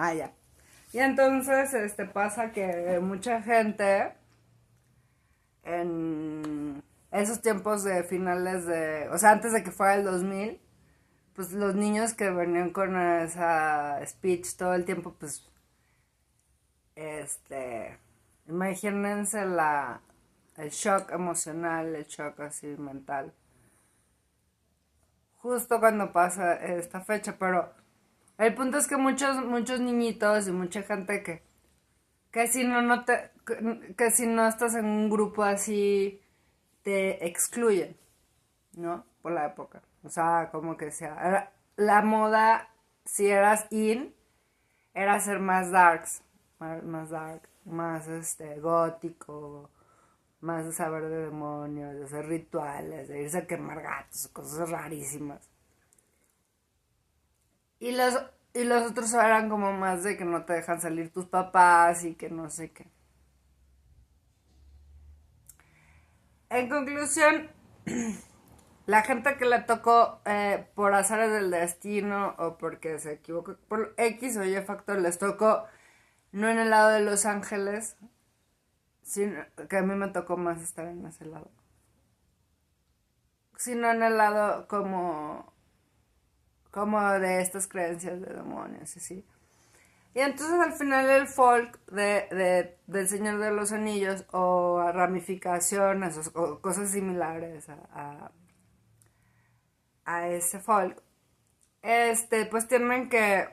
Ah, ya. Y entonces, pasa que mucha gente en esos tiempos de finales de, o sea, antes de que fuera el 2000, pues los niños que venían con esa speech todo el tiempo, pues, imagínense el shock emocional, el shock así mental, justo cuando pasa esta fecha, pero el punto es que muchos niñitos y mucha gente que si no que si no estás en un grupo así, te excluyen, ¿no? Por la época. O sea, como que sea. La moda, si eras in, era ser más darks, más dark, más gótico, más de saber de demonios, de hacer rituales, de irse a quemar gatos, cosas rarísimas. Y los otros eran como más de que no te dejan salir tus papás y que no sé qué. En conclusión, la gente que le tocó por azares del destino o porque se equivocó, por X o Y factor, les tocó no en el lado de Los Ángeles, sino que a mí me tocó más estar en ese lado, sino en el lado como de estas creencias de demonios, así. Y entonces al final el folk del Señor de los Anillos o ramificaciones o cosas similares a ese folk, pues tienen que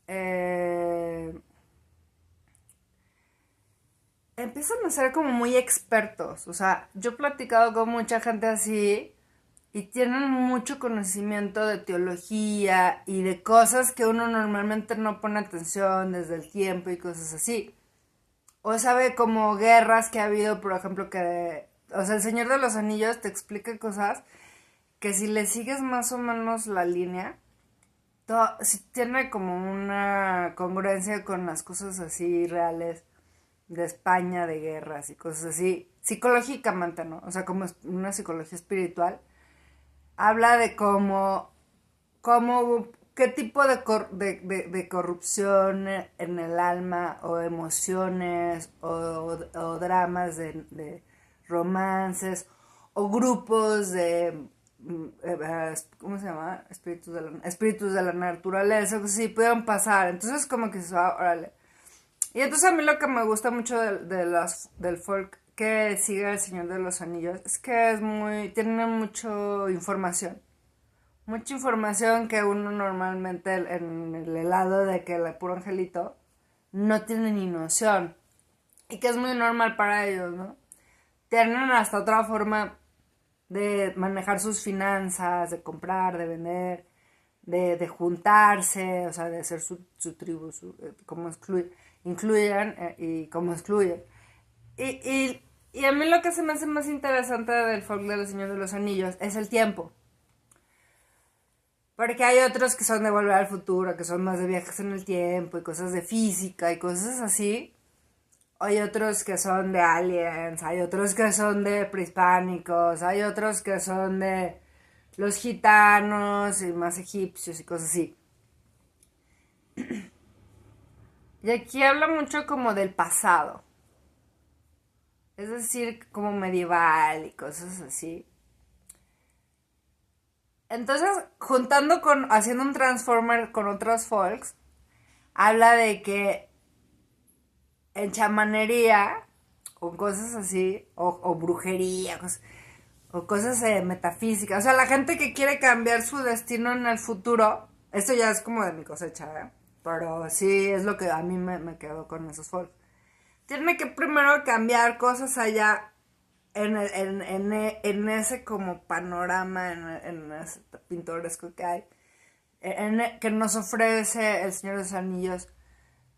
eh, empiezan a ser como muy expertos. O sea, yo he platicado con mucha gente así y tienen mucho conocimiento de teología y de cosas que uno normalmente no pone atención desde el tiempo y cosas así. O sabe como guerras que ha habido, por ejemplo, o sea, el Señor de los Anillos te explica cosas que si le sigues más o menos la línea, si tiene como una congruencia con las cosas así reales de España, de guerras y cosas así, psicológicamente, ¿no? O sea, como una psicología espiritual, habla de qué tipo de corrupción en el alma o emociones o dramas de romances o grupos de ¿cómo se llama? Espíritus de la naturaleza, que sí pudieron pasar. Entonces como que órale. Y entonces a mí lo que me gusta mucho del folk que sigue El Señor de los Anillos es que tiene mucha información que uno normalmente en el helado de que el puro angelito no tiene ni noción y que es muy normal para ellos, ¿no? Tienen hasta otra forma de manejar sus finanzas, de comprar, de vender, de juntarse, o sea, de hacer su tribu, cómo incluyen y cómo excluyen. Y a mí lo que se me hace más interesante del folk del Señor de los Anillos es el tiempo. Porque hay otros que son de volver al futuro, que son más de viajes en el tiempo y cosas de física y cosas así. Hay otros que son de aliens, hay otros que son de prehispánicos, hay otros que son de los gitanos y más egipcios y cosas así. Y aquí habla mucho como del pasado. Es decir, como medieval y cosas así. Entonces, haciendo un transformer con otros folks, habla de que en chamanería, o cosas así, o brujería, o cosas metafísicas. O sea, la gente que quiere cambiar su destino en el futuro, esto ya es como de mi cosecha, ¿eh? Pero sí es lo que a mí me quedó con esos folks. Tiene que primero cambiar cosas allá en ese como panorama, en ese pintoresco que hay, que nos ofrece el Señor de los Anillos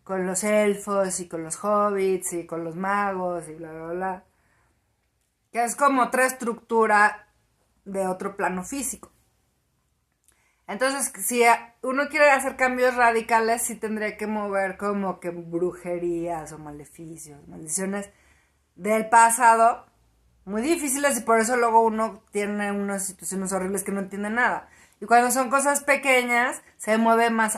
con los elfos y con los hobbits y con los magos y bla, bla, bla. Que es como otra estructura de otro plano físico. Entonces, si uno quiere hacer cambios radicales, sí tendría que mover como que brujerías o maleficios, maldiciones del pasado, muy difíciles y por eso luego uno tiene unas situaciones horribles que no entiende nada. Y cuando son cosas pequeñas, se mueve más